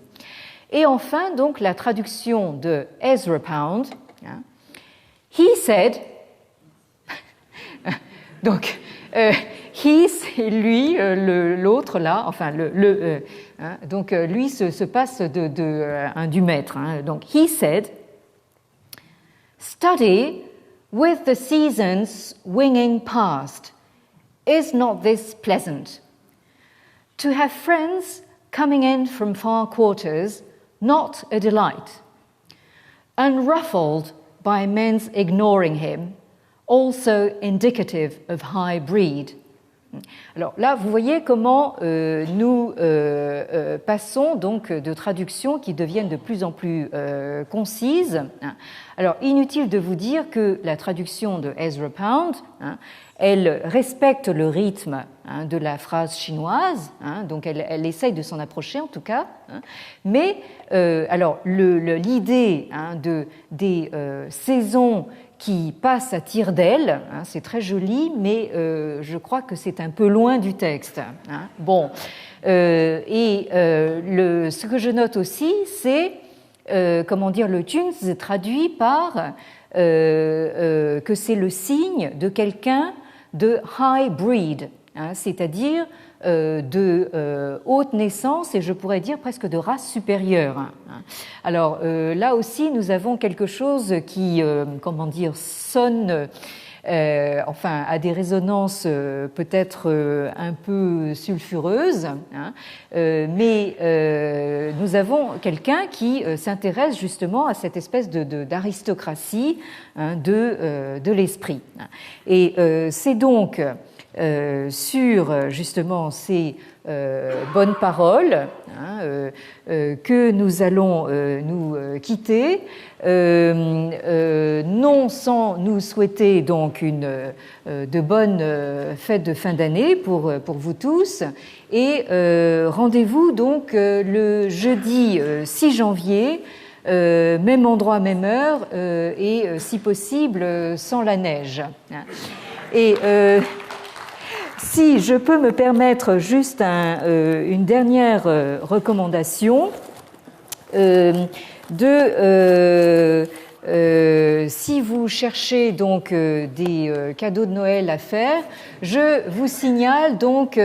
Et enfin, donc, la traduction de Ezra Pound. He said, donc, he, c'est lui, l'autre là, enfin donc lui se passe du maître. Donc, he said, "Study with the seasons winging past. Is not this pleasant? To have friends coming in from far quarters, not a delight. Unruffled by men's ignoring him, also indicative of high breed." Alors là, vous voyez comment nous passons donc de traductions qui deviennent de plus en plus concises. Alors, inutile de vous dire que la traduction de Ezra Pound, elle respecte le rythme de la phrase chinoise, donc elle essaye de s'en approcher en tout cas, mais alors l'idée des saisons qui passe à tire d'aile, c'est très joli, mais je crois que c'est un peu loin du texte. Bon, ce que je note aussi, c'est le Junzi traduit par que c'est le signe de quelqu'un de high breed, c'est-à-dire de haute naissance et je pourrais dire presque de race supérieure. Alors là aussi nous avons quelque chose qui sonne à des résonances peut-être un peu sulfureuses, mais nous avons quelqu'un qui s'intéresse justement à cette espèce d'aristocratie de l'esprit. Et c'est donc sur justement ces bonnes paroles que nous allons nous quitter, non sans nous souhaiter donc de bonnes fêtes de fin d'année pour vous tous, et rendez-vous donc le jeudi 6 janvier, même endroit, même heure, et si possible sans la neige. Et si je peux me permettre juste une dernière recommandation, de si vous cherchez donc des cadeaux de Noël à faire, je vous signale donc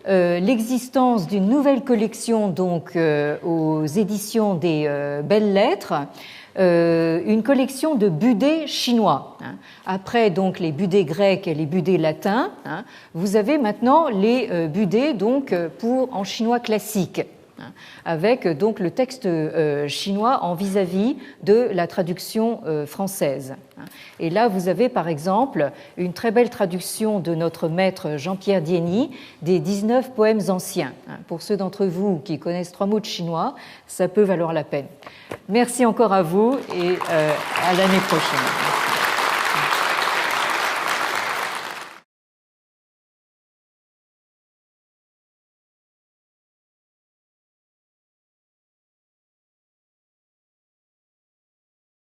l'existence d'une nouvelle collection donc aux éditions des Belles Lettres, une collection de budets chinois. Après donc les budets grecs et les budets latins, vous avez maintenant les budets donc en chinois classique, avec donc le texte chinois en vis-à-vis de la traduction française. Et là, vous avez par exemple une très belle traduction de notre maître Jean-Pierre Dieny des 19 poèmes anciens. Pour ceux d'entre vous qui connaissent 3 mots de chinois, ça peut valoir la peine. Merci encore à vous et à l'année prochaine.